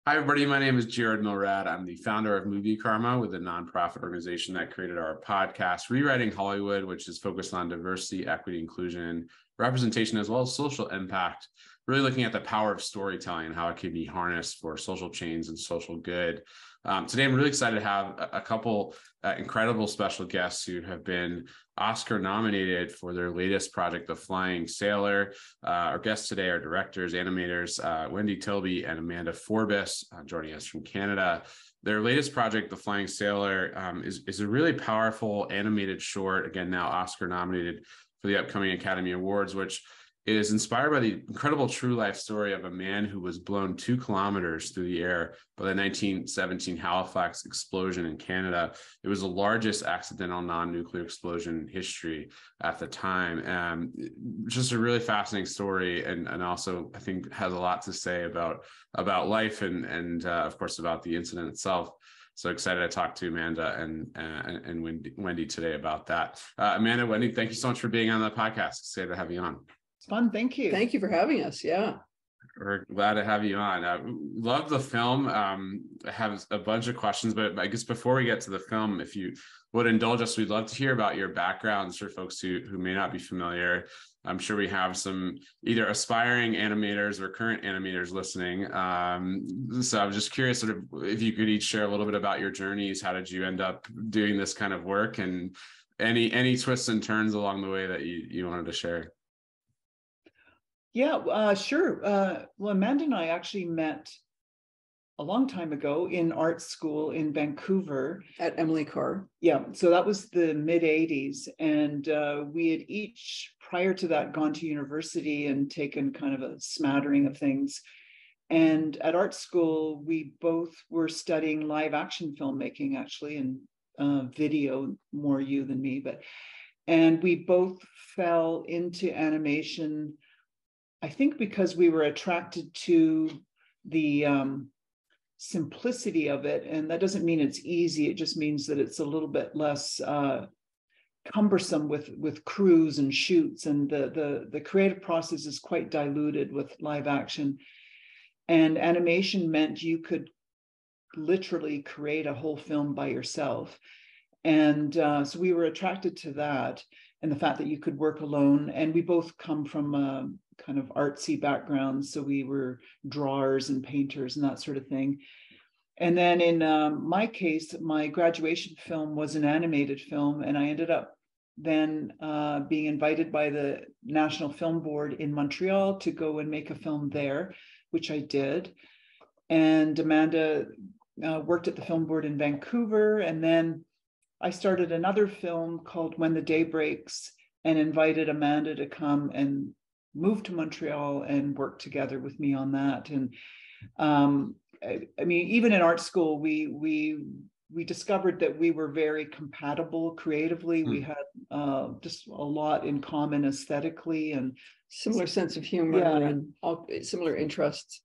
Hi, everybody. My name is Jared Milrad. I'm the founder of Movie Karma, with a nonprofit organization that created our podcast, Rewriting Hollywood, which is focused on diversity, equity, inclusion, representation, as well as social impact, really looking at the power of storytelling and how it can be harnessed for social change and social good. Today, I'm really excited to have a couple incredible special guests who have been Oscar nominated for their latest project, The Flying Sailor. Our guests today are directors, animators, Wendy, Tilby, and Amanda Forbis, joining us from Canada. Their latest project, The Flying Sailor, is a really powerful animated short, again, now Oscar nominated for the upcoming Academy Awards, which is inspired by the incredible true life story of a man who was blown 2 kilometers through the air by the 1917 Halifax Explosion in Canada. It was the largest accidental non-nuclear explosion in history at the time. Just a really fascinating story, and also I think has a lot to say about life and of course about the incident itself. So excited to talk to Amanda and Wendy today about that. Amanda, Wendy, thank you so much for being on the podcast. Excited to have you on. Fun. Thank you. Thank you for having us. Yeah. We're glad to have you on. Love the film. I have a bunch of questions, but I guess before we get to the film, if you would indulge us, we'd love to hear about your backgrounds for folks who may not be familiar. I'm sure we have some either aspiring animators or current animators listening. So I'm just curious, sort of, if you could each share a little bit about your journeys. How did you end up doing this kind of work, and any twists and turns along the way that you wanted to share? Yeah, sure. Well, Amanda and I actually met a long time ago in art school in Vancouver. At Emily Carr. Yeah, so that was the mid-'80s. And we had each, prior to that, gone to university and taken kind of a smattering of things. And at art school, we both were studying live action filmmaking, actually, and video, more you than me. And we both fell into animation, I think because we were attracted to the simplicity of it. And that doesn't mean it's easy. It just means that it's a little bit less cumbersome with crews and shoots. And the creative process is quite diluted with live action. And animation meant you could literally create a whole film by yourself. And so we were attracted to that, and the fact that you could work alone. And we both come from kind of artsy backgrounds, so we were drawers and painters and that sort of thing. And then in my case, my graduation film was an animated film, and I ended up then being invited by the National Film Board in Montreal to go and make a film there, which I did. And Amanda worked at the Film Board in Vancouver, and then I started another film called When the Day Breaks, and invited Amanda to come and move to Montreal and work together with me on that. And I mean, even in art school, we discovered that we were very compatible creatively. We had just a lot in common aesthetically, and similar sense of humor, and all similar interests.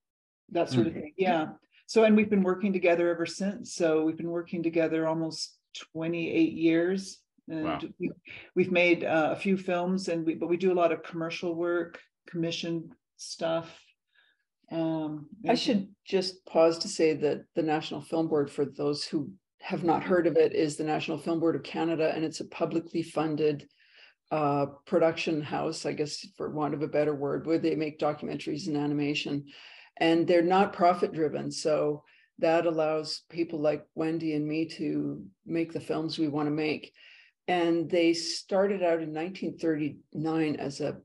That sort of thing. Yeah. So, and we've been working together ever since. So we've been working together almost 28 years. And wow. We've made a few films, but we do a lot of commercial work, commission stuff. I should just pause to say that the National Film Board, for those who have not heard of it, is the National Film Board of Canada, and it's a publicly funded production house, I guess, for want of a better word, where they make documentaries and animation, and they're not profit driven. So that allows people like Wendy and me to make the films we want to make. And they started out in 1939 as a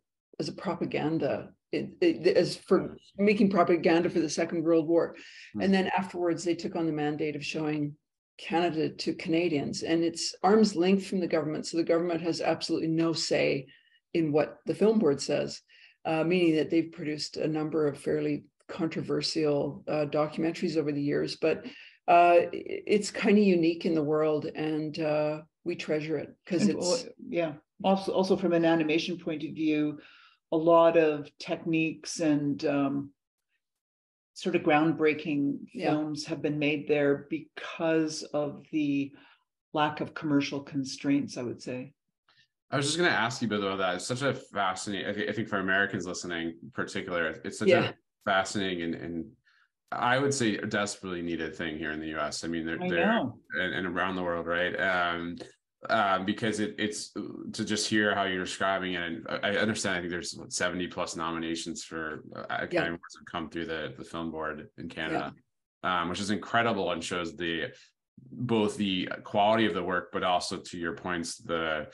propaganda, as for making propaganda for the Second World War. And then afterwards, they took on the mandate of showing Canada to Canadians. And it's arm's length from the government. So the government has absolutely no say in what the Film Board says, meaning that they've produced a number of fairly controversial documentaries over the years. But it's kind of unique in the world, and we treasure it because it's also from an animation point of view, a lot of techniques and sort of groundbreaking films have been made there because of the lack of commercial constraints, I would say. I was just going to ask you about that. It's such a fascinating, I think for Americans listening in particular, it's such a fascinating and I would say a desperately needed thing here in the US. I mean, they're and around the world, right? Because it's to just hear how you're describing it. And I understand, I think there's 70 plus nominations for Academy Awards that come through the film board in Canada, which is incredible and shows both the quality of the work, but also, to your points, the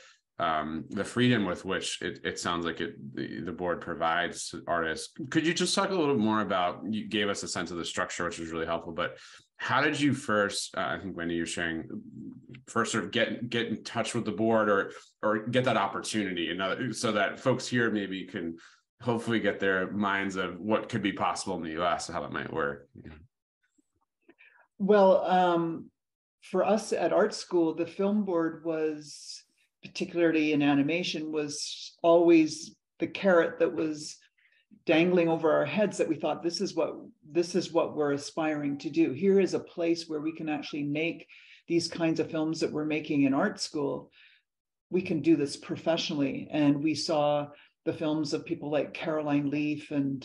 freedom with which it sounds like the board provides to artists. Could you just talk a little bit more about, you gave us a sense of the structure, which was really helpful, but how did you first, I think Wendy, you're sharing, first sort of get in touch with the board or get that opportunity, so that folks here maybe can hopefully get their minds of what could be possible in the US, how it might work? Well, for us at art school, the film board was, particularly in animation, was always the carrot that was dangling over our heads, that we thought, this is what we're aspiring to do. Here is a place where we can actually make these kinds of films that we're making in art school. We can do this professionally. And we saw the films of people like Caroline Leaf and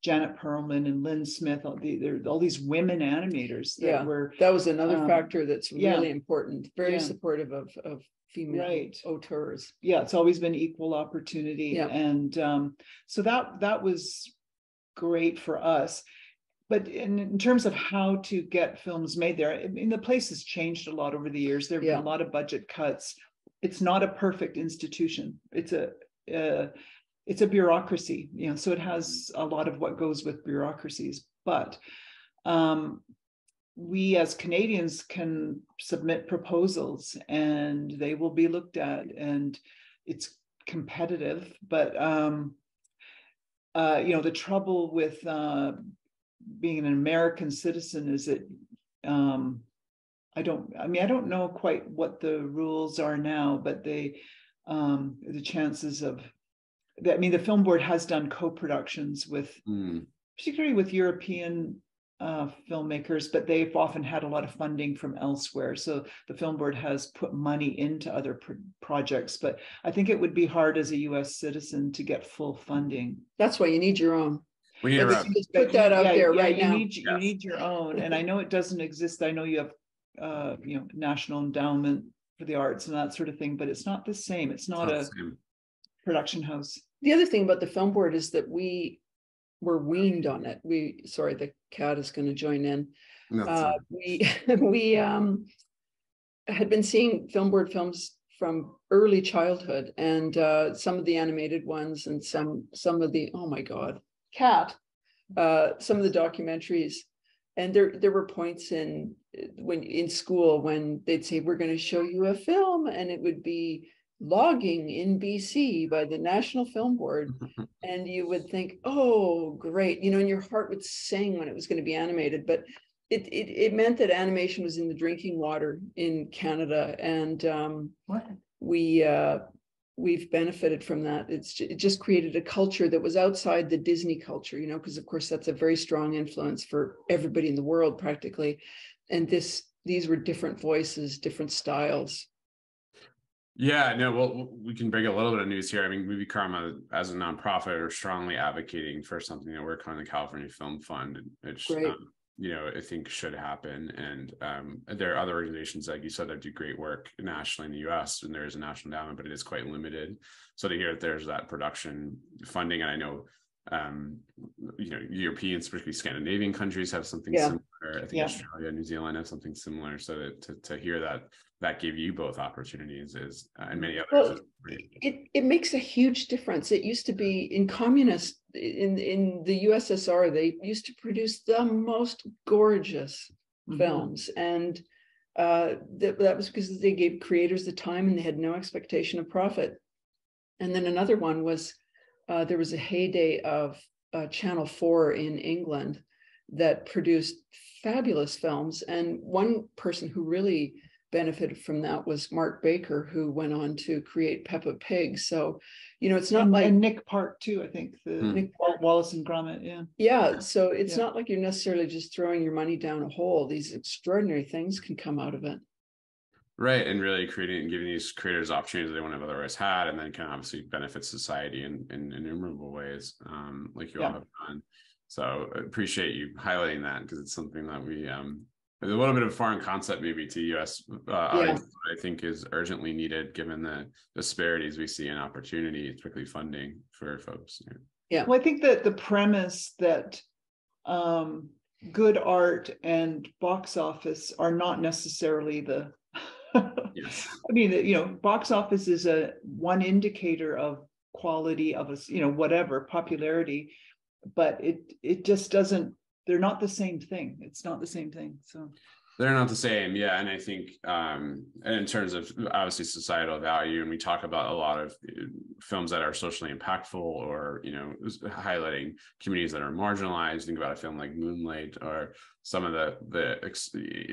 Janet Perlman and Lynn Smith, all these women animators that was another factor that's really important, very supportive of female auteurs. Yeah, it's always been equal opportunity. And so that was great for us. But in terms of how to get films made there, I mean, the place has changed a lot over the years. There have been a lot of budget cuts. It's not a perfect institution. It's a bureaucracy, so it has a lot of what goes with bureaucracies. But we as Canadians can submit proposals and they will be looked at, and it's competitive. But the trouble with being an American citizen is that I don't know quite what the rules are now, but the chances of, I mean, the film board has done co-productions with, particularly with European filmmakers, but they've often had a lot of funding from elsewhere. So the film board has put money into other projects, but I think it would be hard as a US citizen to get full funding. That's why you need your own. We need just put that out there right now. You need your own. And I know it doesn't exist. I know you have National Endowment for the Arts and that sort of thing, but it's not the same. It's not a production house. The other thing about the film board is that we were weaned on it. Sorry, the cat is going to join in. We had been seeing film board films from early childhood, and some of the animated ones, and some of the, oh my God, cat, some of the documentaries. And there were points in school when they'd say, we're going to show you a film, and it would be logging in BC by the National Film Board. And you would think, oh, great. And your heart would sing when it was going to be animated. But it meant that animation was in the drinking water in Canada. And we've benefited from that. It just created a culture that was outside the Disney culture, because of course that's a very strong influence for everybody in the world practically. And these were different voices, different styles. Yeah, no, well, we can bring a little bit of news here. I mean, Movie Karma as a nonprofit are strongly advocating for something that we're calling the California Film Fund, which, I think should happen. And there are other organizations, like you said, that do great work nationally in the US, and there is a national endowment, but it is quite limited. So to hear that there's that production funding, and I know, Europeans, particularly Scandinavian countries, have something similar. I think Australia, New Zealand have something similar. So to hear that gave you both opportunities and many others. Well, it makes a huge difference. It used to be in in the USSR, they used to produce the most gorgeous films. And that was because they gave creators the time and they had no expectation of profit. And then another one was, there was a heyday of Channel 4 in England that produced fabulous films. And one person who really benefited from that was Mark Baker, who went on to create Peppa Pig. So, it's not like, and Nick Park too, I think, Nick Park, Wallace and Gromit. So it's not like you're necessarily just throwing your money down a hole. These extraordinary things can come out of it. Right, and really creating and giving these creators opportunities they wouldn't have otherwise had, and then can obviously benefit society in innumerable ways, like you all have done. So I appreciate you highlighting that, because it's something that we there's a little bit of a foreign concept maybe to US audience, I think is urgently needed given the disparities we see in opportunity, particularly funding for folks. Yeah. Well, I think that the premise that good art and box office are not necessarily the yes. I mean, you know, box office is one indicator of quality of whatever popularity, but it just doesn't, they're not the same thing. It's not the same thing. So they're not the same. Yeah. And I think in terms of obviously societal value, and we talk about a lot of films that are socially impactful or, highlighting communities that are marginalized. Think about a film like Moonlight, or some of the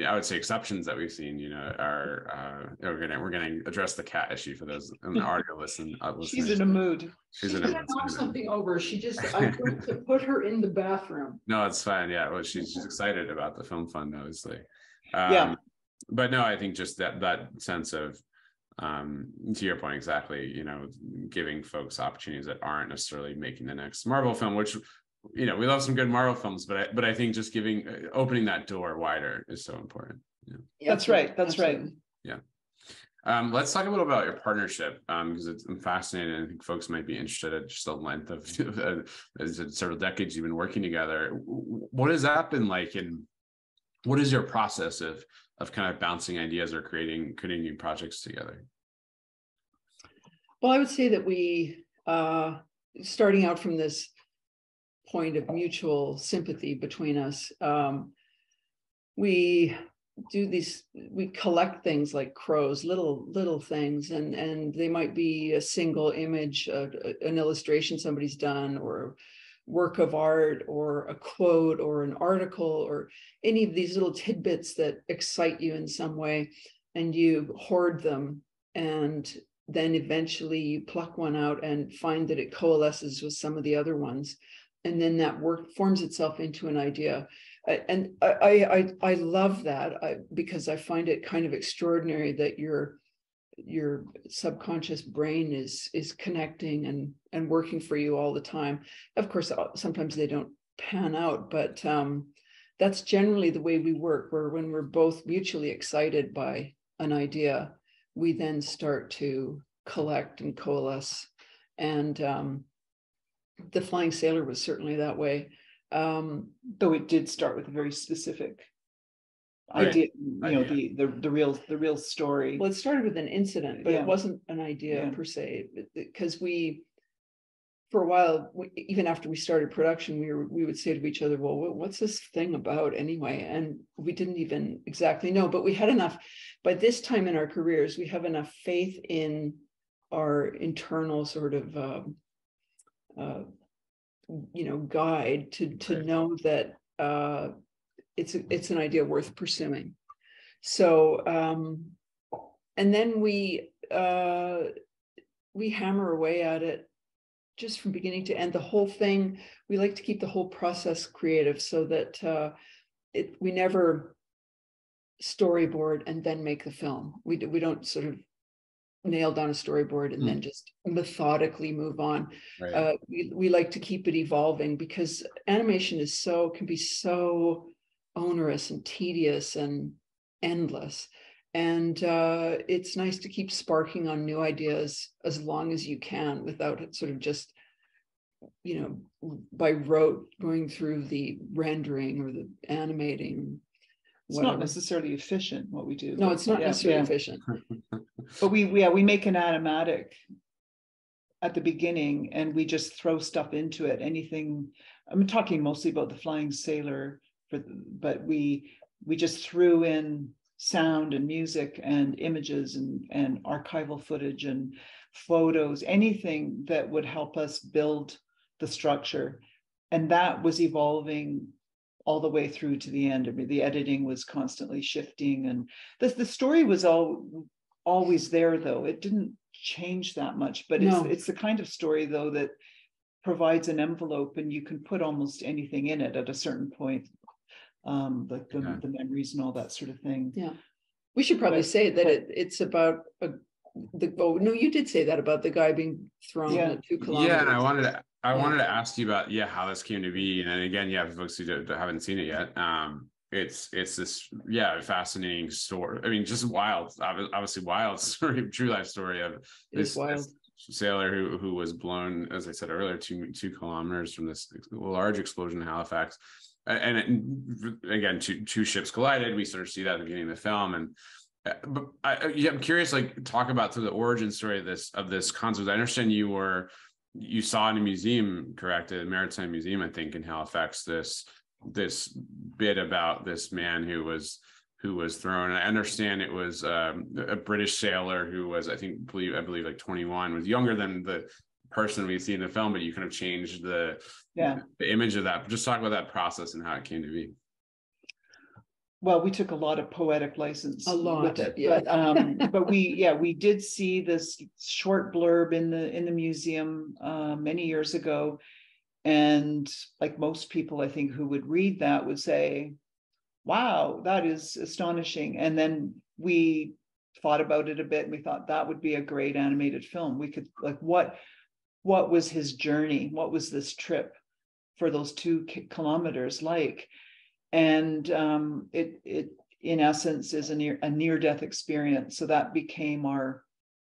I would say exceptions that we've seen, are we're going to address the cat issue for those in the audio listeners. She's in a mood. She's going to knock something over. I'm going to put her in the bathroom. No, it's fine. Yeah. Well, she's excited about the film fund, obviously. But no, I think just that sense of, to your point exactly, giving folks opportunities that aren't necessarily making the next Marvel film, which, we love some good Marvel films, but I think just opening that door wider is so important. Yeah. That's right. Yeah. Let's talk a little about your partnership, because I'm fascinated. I think folks might be interested at just the length of several decades you've been working together. What has that been like, and what is your process of kind of bouncing ideas or creating new projects together? Well, I would say that we, starting out from this point of mutual sympathy between us, we collect things like crows, little things, and they might be a single image, an illustration somebody's done, or work of art, or a quote, or an article, or any of these little tidbits that excite you in some way, and you hoard them, and then eventually you pluck one out and find that it coalesces with some of the other ones, and then that work forms itself into an idea. And I love that, because I find it kind of extraordinary that your subconscious brain is connecting and working for you all the time. Of course, sometimes they don't pan out, but that's generally the way we work, where when we're both mutually excited by an idea, we then start to collect and coalesce. And The Flying Sailor was certainly that way. Though it did start with a very specific idea, the real story. Well, it started with an incident, but it wasn't an idea per se, because we, for a while, even after we started production, we would say to each other, well, what's this thing about anyway? And we didn't even exactly know, but we had enough, by this time in our careers, we have enough faith in our internal sort of guide to know that it's an idea worth pursuing. So and then we hammer away at it just from beginning to end. The whole thing, we like to keep the whole process creative, so that we never storyboard and then make the film. We don't sort of nail down a storyboard and then just methodically move on. Right. We like to keep it evolving, because animation can be so onerous and tedious and endless, and it's nice to keep sparking on new ideas as long as you can, without it sort of just by rote going through the rendering or the animating. It's not necessarily efficient what we do. No, it's not necessarily efficient. But we make an animatic at the beginning, and we just throw stuff into it. Anything, I'm talking mostly about The Flying Sailor, but we just threw in sound and music and images and archival footage and photos, anything that would help us build the structure. And that was evolving all the way through to the end. I mean, the editing was constantly shifting, and the story was always there, though. It didn't change that much, but it's the kind of story, though, that provides an envelope, and you can put almost anything in it at a certain point, like the memories and all that sort of thing. Yeah, we should probably say that it's about you did say that about the guy being thrown at 2 kilometers. Yeah, and I wanted to I wanted to ask you about how this came to be, and then again, for folks who haven't seen it yet, it's this fascinating story. I mean, just wild, obviously wild story, true life story of this sailor who was blown, as I said earlier, 2 kilometers from this large explosion in Halifax, and again, two ships collided. We sort of see that at the beginning of the film, and but I'm curious, like, talk about the origin story of this concept. I understand you saw in a museum, correct? A maritime museum, I think, in Halifax, this bit about this man who was thrown. I understand it was a British sailor who was, I believe like 21, was younger than the person we see in the film, but you kind of changed the image of that. Just talk about that process and how it came to be. Well, we took a lot of poetic license with it, but we did see this short blurb in the museum many years ago, and like most people, I think, who would read that would say, "Wow, that is astonishing." And then we thought about it a bit, and we thought that would be a great animated film. We could, like, what was his journey? What was this trip for those 2 kilometers like? And it in essence is a near-death experience. So that became our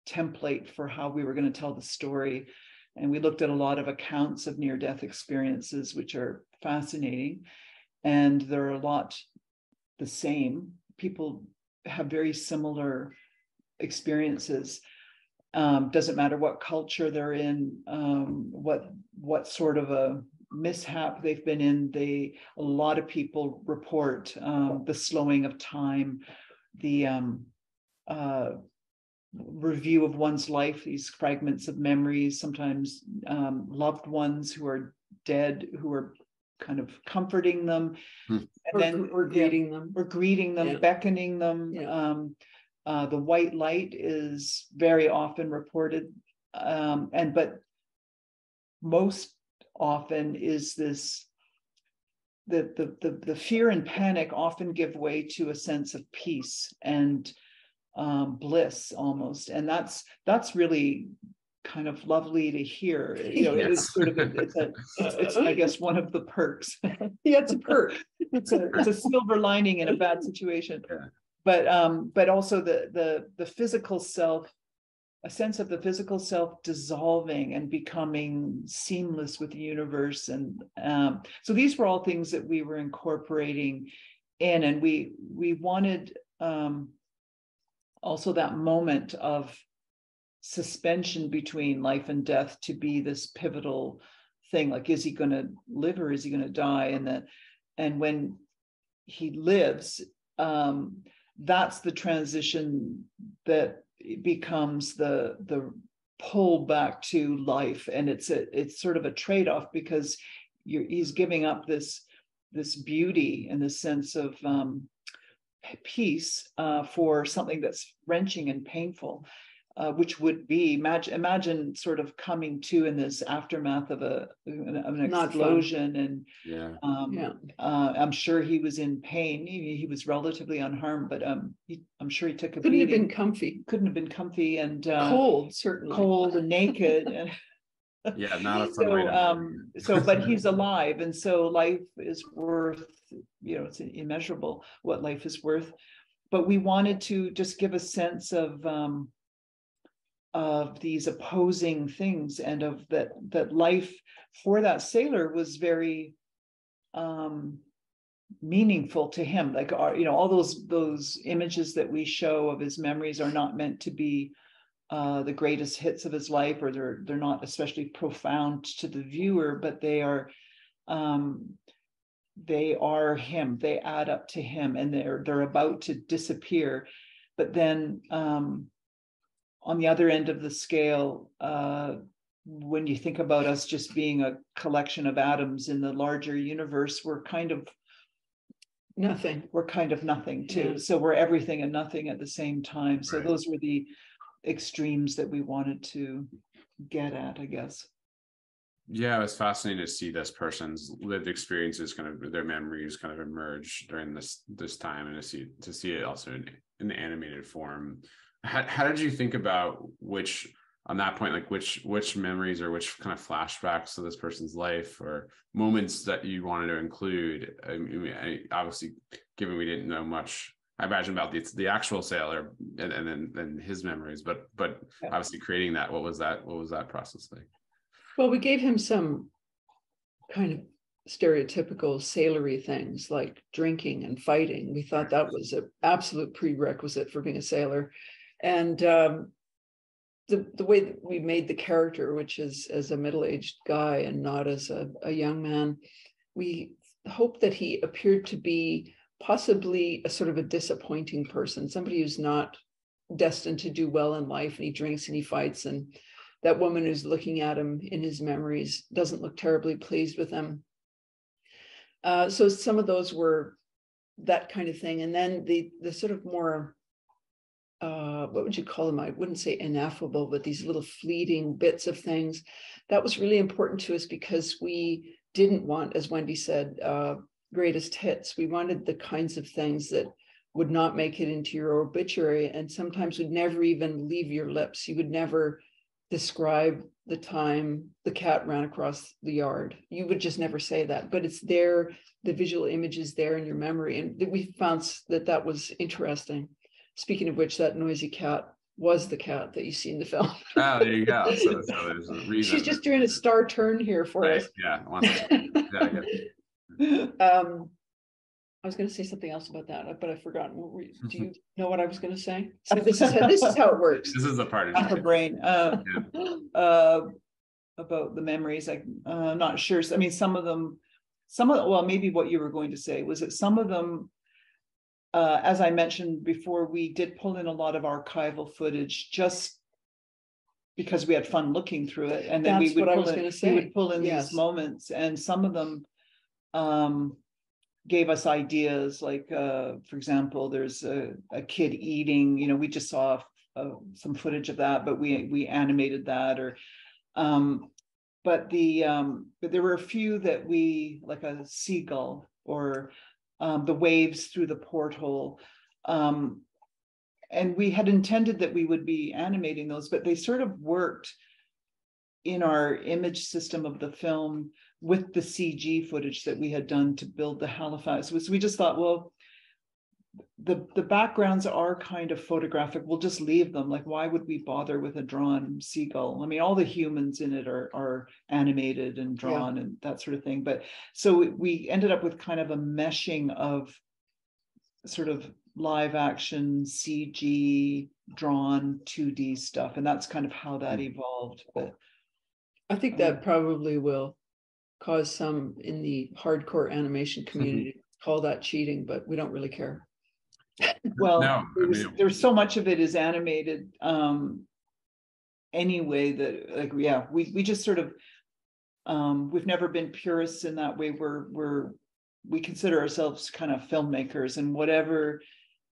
template for how we were going to tell the story. And we looked at a lot of accounts of near-death experiences, which are fascinating. And they're a lot the same. People have very similar experiences. Doesn't matter what culture they're in, what sort of a mishap they've been in. A lot of people report the slowing of time, the review of one's life, these fragments of memories, sometimes loved ones who are dead, who are kind of comforting them, and then greeting them, beckoning them. The white light is very often reported, but most often is this the fear and panic often give way to a sense of peace and bliss almost, and that's really kind of lovely to hear. It's sort of it's I guess one of the perks. It's a perk. It's a silver lining in a bad situation. But also the physical self, a sense of the physical self dissolving and becoming seamless with the universe. And so these were all things that we were incorporating in, and we wanted also that moment of suspension between life and death to be this pivotal thing. Like, is he going to live or is he going to die? And when he lives, that's the transition that becomes the pull back to life. And it's sort of a trade-off, because he's giving up this beauty and this sense of peace for something that's wrenching and painful, which would be imagine sort of coming to in this aftermath of an explosion. And I'm sure he was in pain. He was relatively unharmed, but I'm sure he took a beating. Couldn't have been comfy and cold, certainly cold and naked. And not a fun way to but he's alive, and so life is worth, it's immeasurable what life is worth. But we wanted to just give a sense of these opposing things, and of that life for that sailor was very meaningful to him. Like, all those images that we show of his memories are not meant to be the greatest hits of his life, or they're not especially profound to the viewer, but they are him. They add up to him, and they're about to disappear. But then on the other end of the scale, when you think about us just being a collection of atoms in the larger universe, we're kind of nothing. We're kind of nothing too. So we're everything and nothing at the same time. So those were the extremes that we wanted to get at, I guess. Yeah, it was fascinating to see this person's lived experiences, kind of their memories kind of emerge during this time, and to see it also in the animated form. How did you think about which on that point, like which memories or which kind of flashbacks to this person's life or moments that you wanted to include? I mean, obviously, given we didn't know much, I imagine about the actual sailor and then his memories, but obviously creating that, what was that process like? Well, we gave him some kind of stereotypical sailory things like drinking and fighting. We thought that was an absolute prerequisite for being a sailor. And the way that we made the character, which is as a middle-aged guy and not as a young man, we hoped that he appeared to be possibly a sort of a disappointing person, somebody who's not destined to do well in life, and he drinks and he fights, and that woman who's looking at him in his memories doesn't look terribly pleased with him. So some of those were that kind of thing. And then the sort of more, what would you call them? I wouldn't say ineffable, but these little fleeting bits of things. That was really important to us because we didn't want, as Wendy said, greatest hits. We wanted the kinds of things that would not make it into your obituary and sometimes would never even leave your lips. You would never describe the time the cat ran across the yard. You would just never say that, but it's there. The visual image is there in your memory. And we found that was interesting. Speaking of which, that noisy cat was the cat that you see in the film. Oh, there you go. So there's a reason. She's just doing a star turn here for us. Yeah. I was going to say something else about that, but I've forgotten. Do you know what I was going to say? So this is how it works. This is the part of her brain. About the memories, I'm not sure. I mean, some of them, well, maybe what you were going to say was that some of them, as I mentioned before, we did pull in a lot of archival footage just because we had fun looking through it, and then we would pull in these moments, and some of them gave us ideas. Like, for example, there's a kid eating. We just saw some footage of that, but we animated that. Or, but there were a few that we, like a seagull or the waves through the porthole. And we had intended that we would be animating those, but they sort of worked in our image system of the film with the CG footage that we had done to build the Halifax. So we just thought, well, the backgrounds are kind of photographic. We'll just leave them. Like, why would we bother with a drawn seagull? I mean, all the humans in it are animated and drawn and that sort of thing. But so we ended up with kind of a meshing of sort of live action, CG, drawn 2D stuff. And that's kind of how that evolved. But I think that probably will cause some in the hardcore animation community to call that cheating, but we don't really care. Well, no, there's so much of it is animated anyway that, like, we just sort of we've never been purists in that way. We consider ourselves kind of filmmakers, and whatever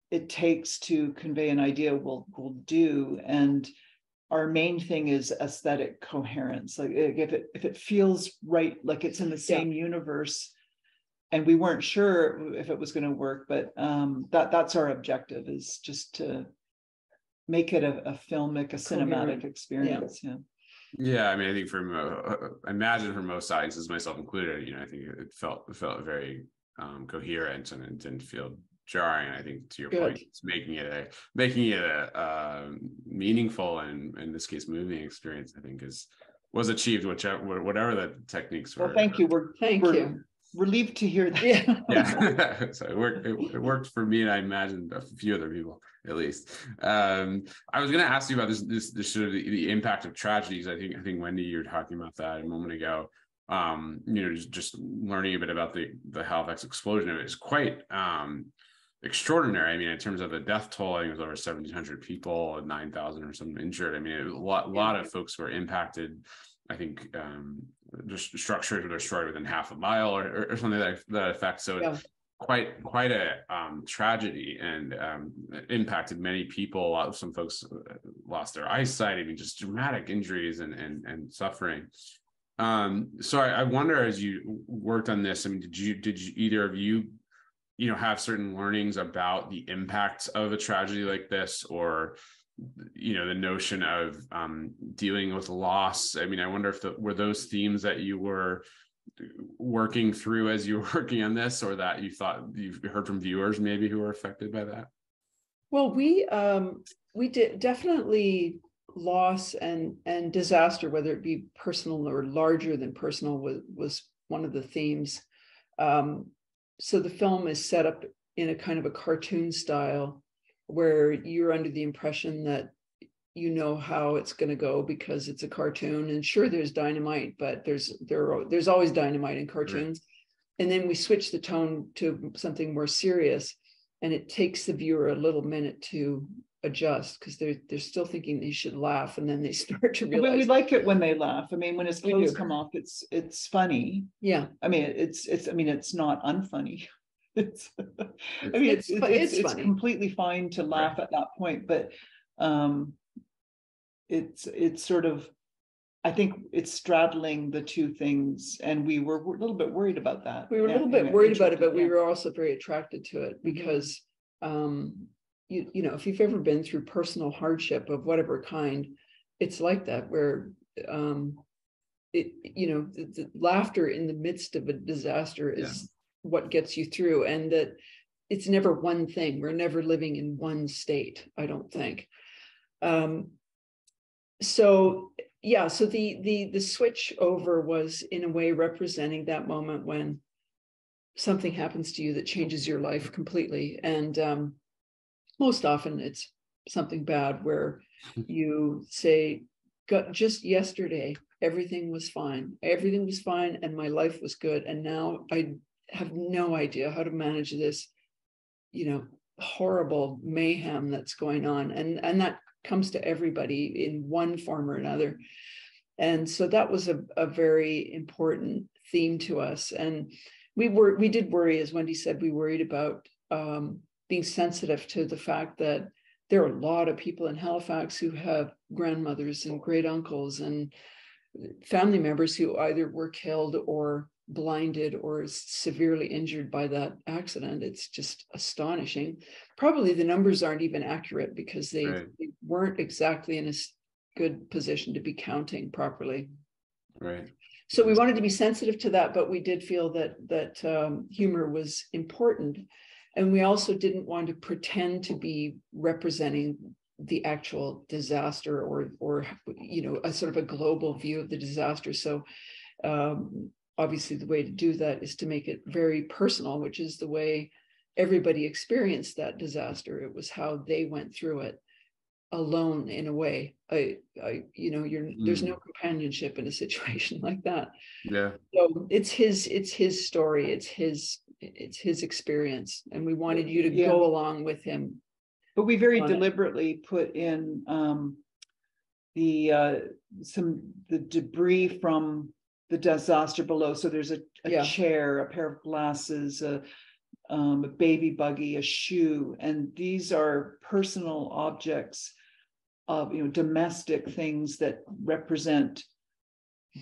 it takes to convey an idea we'll do. And our main thing is aesthetic coherence. Like, if it feels right, like it's in the same universe. And we weren't sure if it was going to work, but that's our objective, is just to make it a filmic, a cinematic experience. Yeah, I mean, I think I imagine for most audiences, myself included, I think it felt very coherent, and it didn't feel jarring. I think, to your point, it's making it a meaningful, and in this case, moving experience, I think was achieved, whatever the techniques were. Well, thank you. We're relieved to hear that. Yeah. So it worked for me, and I imagine a few other people at least. I was going to ask you about this sort of the impact of tragedies. I think Wendy, you were talking about that a moment ago. Just learning a bit about the Halifax explosion. It was quite extraordinary. I mean, in terms of the death toll, I think it was over 1,700 people and 9,000 or something injured. I mean, a lot of folks were impacted. I think just structures were destroyed within half a mile or something that effect. So it's quite a tragedy, and impacted many people. Some folks lost their eyesight. I mean, just dramatic injuries and suffering. So I wonder, as you worked on this, I mean, did you either of you have certain learnings about the impact of a tragedy like this, or the notion of dealing with loss. I mean, I wonder if were those themes that you were working through as you were working on this, or that you thought you've heard from viewers maybe who were affected by that? Well, we did definitely loss and disaster, whether it be personal or larger than personal, was one of the themes. So the film is set up in a kind of a cartoon style where you're under the impression that you know how it's going to go because it's a cartoon. And sure, there's dynamite, but there's always dynamite in cartoons. Right. And then we switch the tone to something more serious, and it takes the viewer a little minute to adjust because they're still thinking they should laugh, and then they start to realize. We like it when they laugh. I mean, when his clothes come off, it's funny. Yeah. I mean, it's not unfunny. It's completely fine to laugh at that point, but it's sort of, I think it's straddling the two things, and we were a little bit worried about that. We were a little bit worried about it, but we were also very attracted to it because you know, if you've ever been through personal hardship of whatever kind, it's like that, where the laughter in the midst of a disaster is what gets you through, and that it's never one thing. We're never living in one state, I don't think. So the switch over was in a way representing that moment when something happens to you that changes your life completely. And most often it's something bad where you say, just yesterday, everything was fine. Everything was fine and my life was good. And now I have no idea how to manage this, horrible mayhem that's going on. And that comes to everybody in one form or another. And so that was a very important theme to us. And we did worry, as Wendy said, we worried about being sensitive to the fact that there are a lot of people in Halifax who have grandmothers and great uncles and family members who either were killed or blinded or severely injured by that accident. It's just astonishing. Probably the numbers aren't even accurate because they weren't exactly in a good position to be counting properly. Right. So we wanted to be sensitive to that, but we did feel that humor was important. And we also didn't want to pretend to be representing the actual disaster or a sort of a global view of the disaster. So obviously the way to do that is to make it very personal, which is the way everybody experienced that disaster. It was how they went through it alone in a way. There's no companionship in a situation like that. Yeah. So it's his story. It's his experience. And we wanted you to go along with him. But we very deliberately put in the debris from the disaster below. So there's a chair, a pair of glasses, a baby buggy, a shoe, and these are personal objects of domestic things that represent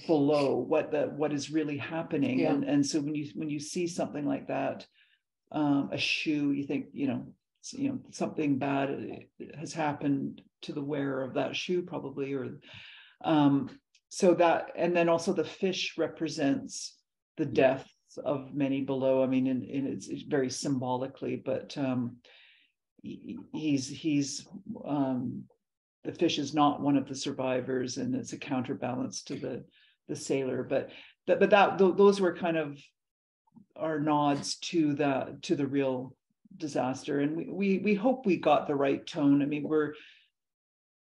below what is really happening. And so when you see something like that, a shoe, you think something bad has happened to the wearer of that shoe probably, or so that, and then also the fish represents the deaths of many below. I mean, and it's very symbolically, but he's the fish is not one of the survivors, and it's a counterbalance to the sailor. But those were kind of our nods to the real disaster, and we hope we got the right tone. I mean, we're,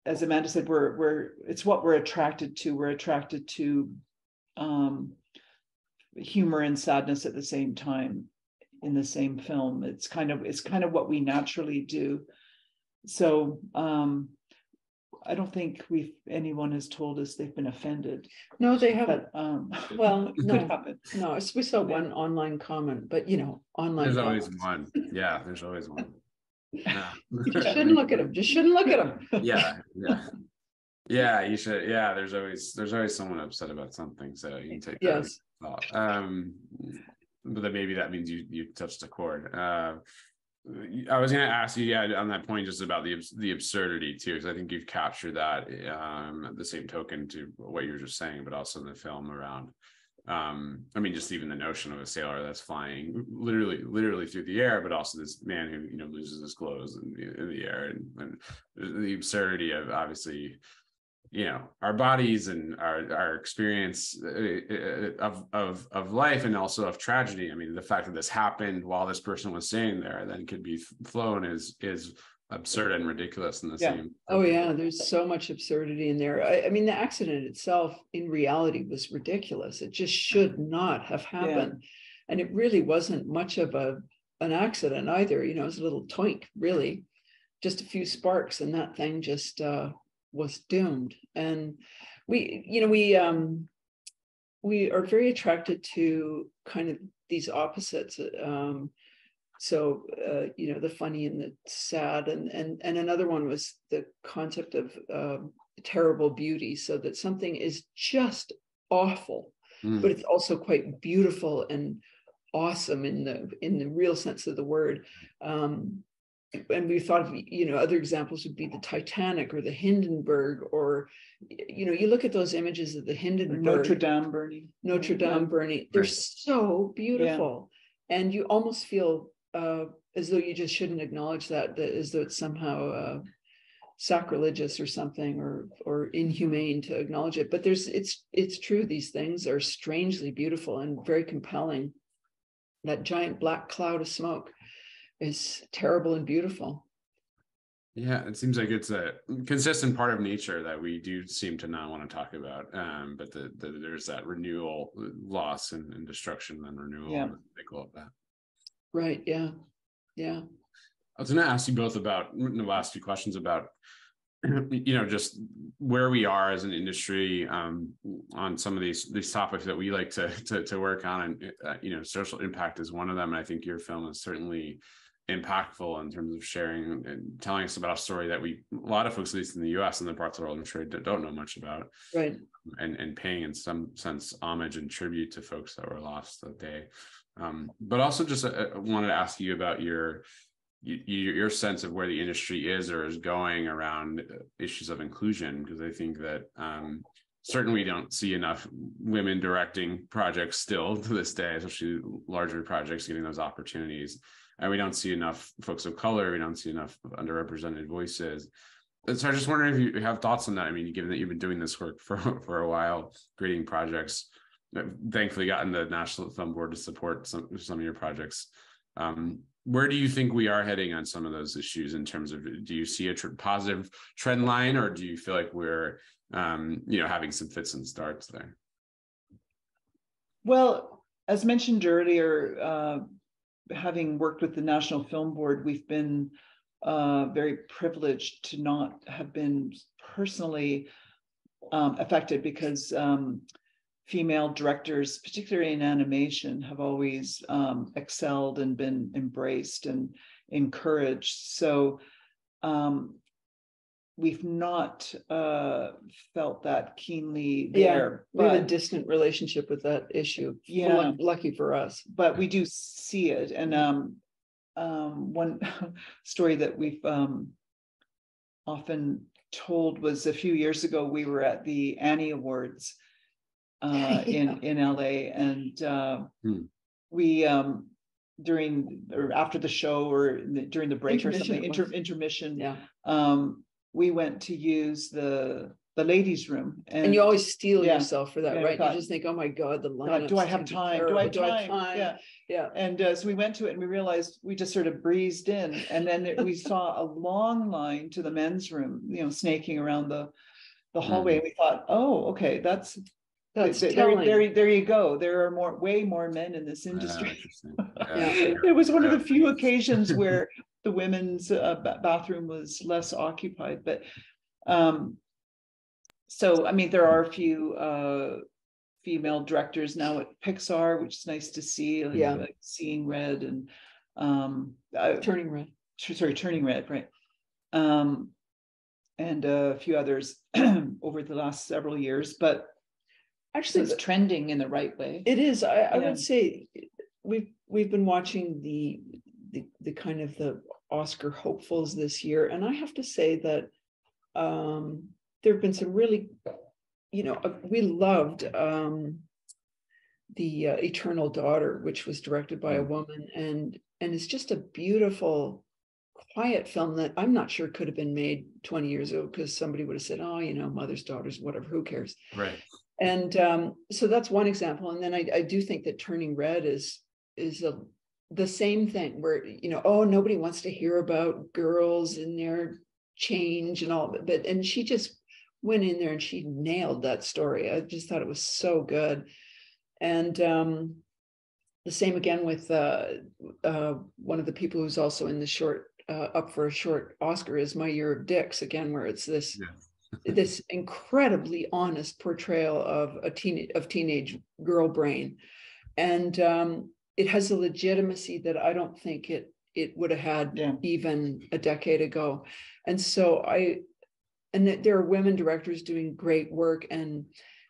as Amanda said, it's what we're attracted to. We're attracted to humor and sadness at the same time in the same film. It's kind of what we naturally do. So I don't think anyone has told us they've been offended. No, they haven't. Well, no. No, we saw one online comment, but online. There's always one. Yeah, there's always one. Yeah. You shouldn't look at them. Just shouldn't look at them. Yeah, you should. Yeah, there's always someone upset about something, so you can take that as a thought. But then maybe that means you touched a chord. I was going to ask you, on that point, just about the absurdity too, because I think you've captured that at the same token to what you were just saying, but also in the film around. I mean, just even the notion of a sailor that's flying literally through the air, but also this man who, you know, loses his clothes in the air, and the absurdity of, obviously, you know, our bodies and our experience of life, and also of tragedy. I mean, the fact that this happened while this person was staying there, then could be flown is absurd and ridiculous in the same. Oh yeah, there's so much absurdity in there. I mean, the accident itself in reality was ridiculous. It just should not have happened. And it really wasn't much of an accident either. You know, it was a little toink, really, just a few sparks, and that thing just was doomed. And we are very attracted to kind of these opposites. So, you know, the funny and the sad, and another one was the concept of terrible beauty, so that something is just awful, but it's also quite beautiful and awesome in the real sense of the word. And we thought of, you know, other examples would be the Titanic or the Hindenburg, or, you know, you look at those images of the Hindenburg, Notre Dame burning. They're so beautiful, and you almost feel as though you just shouldn't acknowledge that as though it's somehow sacrilegious or something, or inhumane to acknowledge it. But it's true. These things are strangely beautiful and very compelling. That giant black cloud of smoke is terrible and beautiful. Yeah, it seems like it's a consistent part of nature that we do seem to not want to talk about. But there's that renewal, loss, and destruction, and renewal. Yeah. They call it that. Right. Yeah. I was going to ask you both about the last few questions about, you know, just where we are as an industry on some of these topics that we like to work on, and you know, social impact is one of them. And I think your film is certainly impactful in terms of sharing and telling us about a story that a lot of folks, at least in the US and the parts of the world, I'm sure, don't know much about. Right. And paying in some sense homage and tribute to folks that were lost that day. But also just wanted to ask you about your sense of where the industry is or is going around issues of inclusion, because I think that certainly we don't see enough women directing projects still to this day, especially larger projects getting those opportunities. And we don't see enough folks of color. We don't see enough underrepresented voices. So I just wondering if you have thoughts on that. I mean, given that you've been doing this work for a while, creating projects, thankfully gotten the National Film Board to support some of your projects. Where do you think we are heading on some of those issues in terms of, do you see a positive trend line, or do you feel like we're, you know, having some fits and starts there? Well, as mentioned earlier, having worked with the National Film Board, we've been very privileged to not have been personally affected, because female directors, particularly in animation, have always excelled and been embraced and encouraged. So we've not felt that keenly there. We have a distant relationship with that issue. Yeah, well, lucky for us. But we do see it. And one story that we've often told was a few years ago. We were at the Annie Awards in LA, and we during or after the show, or during the break or something, intermission, we went to use the ladies' room, and you always steel yourself for that, right? You just think, oh my God, the lineup. Do I have time? Do I have time? Yeah. And so we went to it, and we realized we just sort of breezed in, and then we saw a long line to the men's room, you know, snaking around the hallway. And we thought, oh, okay, that's there you go. There are way more men in this industry. It was one of the few occasions where the women's bathroom was less occupied. But so, I mean, there are a few female directors now at Pixar, which is nice to see. Like Seeing Red and Turning Red. Turning Red, right. And a few others over the last several years. But actually, it's trending in the right way. It is. I would say we've been watching the kind of the Oscar hopefuls this year. And I have to say that there have been some really, we loved the Eternal Daughter, which was directed by a woman, and it's just a beautiful, quiet film that I'm not sure could have been made 20 years ago, because somebody would have said, oh, mothers, daughters, whatever, who cares? Right. And so that's one example. And then I do think that Turning Red is the same thing, where, oh, nobody wants to hear about girls and their change and all, and she just went in there and she nailed that story. I just thought it was so good. And the same again with one of the people who's also in the short, up for a short Oscar, is My Year of Dicks, again, where it's this this incredibly honest portrayal of teenage girl brain, and it has a legitimacy that I don't think it would have had even a decade ago. And so there are women directors doing great work. And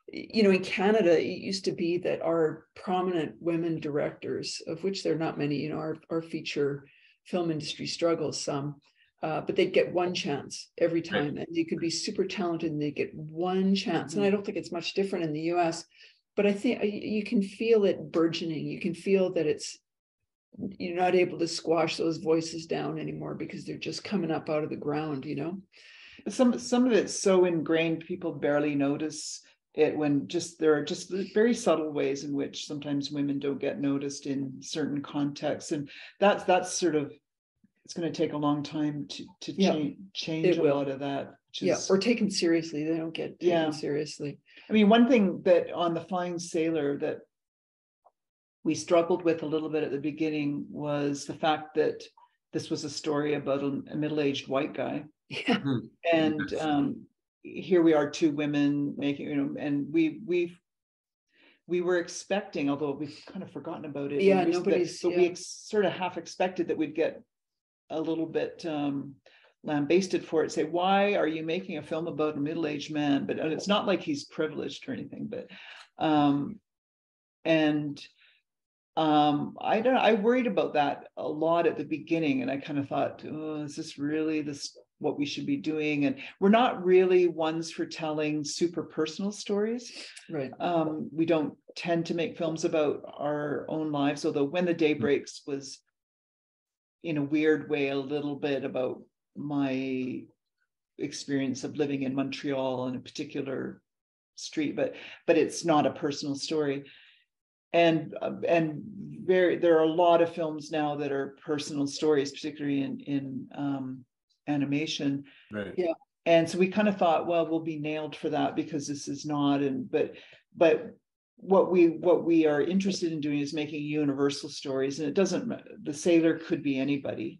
in Canada, it used to be that our prominent women directors, of which there are not many, our feature film industry struggles some, but they'd get one chance every time, and they could be super talented and they get one chance. And I don't think it's much different in the US, but I think you can feel it burgeoning. You can feel that you're not able to squash those voices down anymore, because they're just coming up out of the ground, Some of it's so ingrained, people barely notice it, when there are just very subtle ways in which sometimes women don't get noticed in certain contexts. And that's sort of, it's going to take a long time to change a lot of that. Or taken seriously. They don't get taken seriously. I mean, one thing that on The Flying Sailor that we struggled with a little bit at the beginning was the fact that this was a story about a middle-aged white guy. Yeah. And here we are, two women making, and we were expecting, although we've kind of forgotten about it. Yeah, we sort of half expected that we'd get a little bit lambasted for it, say, why are you making a film about a middle-aged man? But it's not like he's privileged or anything, but I don't know, I worried about that a lot at the beginning, and I kind of thought, oh, is this really what we should be doing? And we're not really ones for telling super personal stories. Right. We don't tend to make films about our own lives, although When the Day Breaks was, in a weird way, a little bit about my experience of living in Montreal in a particular street, but it's not a personal story. And there are a lot of films now that are personal stories, particularly in animation. Right. Yeah. And so we kind of thought, well, we'll be nailed for that because this is not. But what we are interested in doing is making universal stories, and the sailor could be anybody,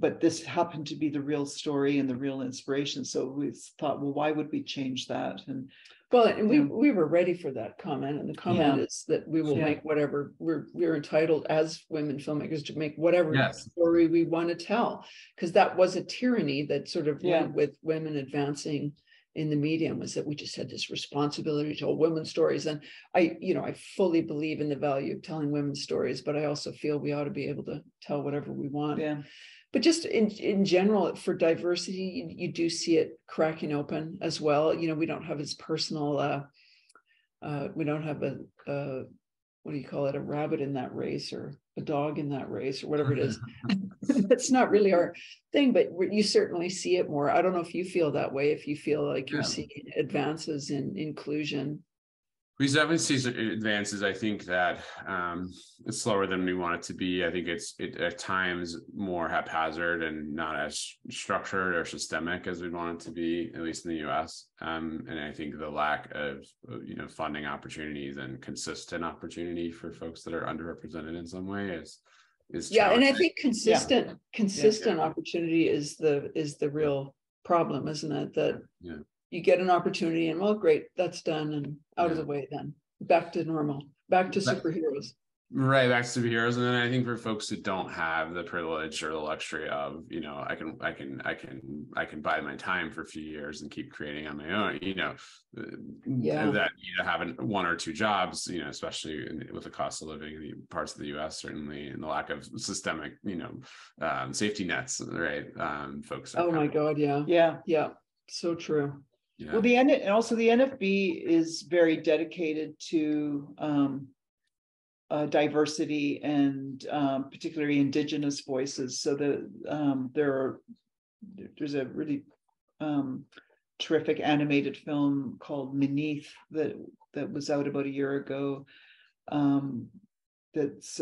but this happened to be the real story and the real inspiration. So we thought, well, why would we change that? And we were ready for that comment, and the comment is that we will make whatever we're entitled as women filmmakers to make whatever story we want to tell, because that was a tyranny that sort of went with women advancing in the medium, was that we just had this responsibility to tell women's stories. And I fully believe in the value of telling women's stories, but I also feel we ought to be able to tell whatever we want. Yeah. But just in general, for diversity, you do see it cracking open as well. We don't have as personal, we don't have a what do you call it, a rabbit in that race, or a dog in that race, or whatever it is. That's not really our thing, but you certainly see it more. I don't know if you feel that way, if you feel like you're seeing advances in inclusion. We definitely see advances. I think that it's slower than we want it to be. I think it's at times more haphazard and not as structured or systemic as we'd want it to be, at least in the US. And I think the lack of funding opportunities and consistent opportunity for folks that are underrepresented in some way is and I think consistent opportunity is the real problem, isn't it? That you get an opportunity and, well, great, that's done, and out of the way, then back to normal, back to superheroes. Right, back to superheroes, and then I think for folks who don't have the privilege or the luxury of, I can buy my time for a few years and keep creating on my own, that need to have one or two jobs, especially with the cost of living in parts of the U.S. certainly, and the lack of systemic, safety nets, right? Folks. Oh my God, yeah, so true. Yeah. Well, and also the NFB is very dedicated to diversity and particularly Indigenous voices. So there's a really terrific animated film called Beneath that was out about a year ago. That's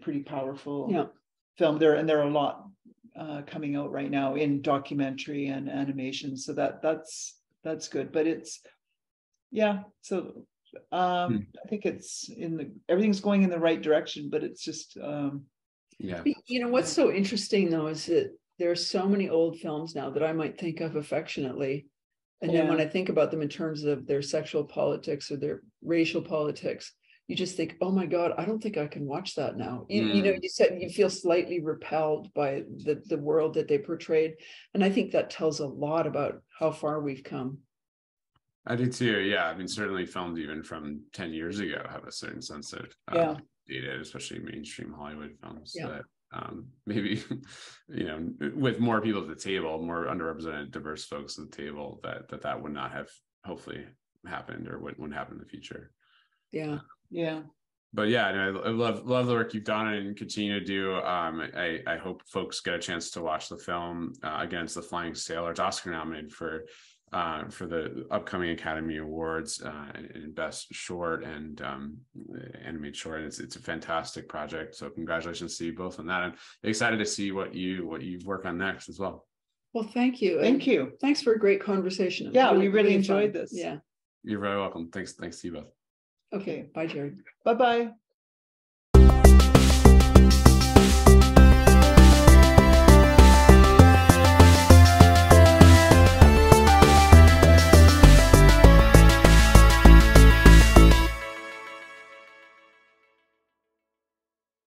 pretty powerful film. There are a lot coming out right now in documentary and animation. So that's good. But it's so. I think it's everything's going in the right direction, but it's just what's so interesting though is that there are so many old films now that I might think of affectionately, and then when I think about them in terms of their sexual politics or their racial politics, you just think, oh my God, I don't think I can watch that now. You said you feel slightly repelled by the world that they portrayed, and I think that tells a lot about how far we've come. I do too. Yeah. I mean, certainly films even from 10 years ago have a certain sense of data, especially mainstream Hollywood films that maybe, with more people at the table, more underrepresented, diverse folks at the table, that would not have hopefully happened or wouldn't happen in the future. Yeah. But yeah, I love the work you've done and continue to do. I hope folks get a chance to watch the film. Again, it's The Flying Sailor. It's Oscar nominated for the upcoming Academy Awards in Best Short and Animated Short. And it's a fantastic project. So congratulations to you both on that. I'm excited to see what you work on next as well. Well, thank you. Thank you. Thanks for a great conversation. We really enjoyed this. Yeah. You're very welcome. Thanks to you both. Okay. Bye, Jared. Bye-bye.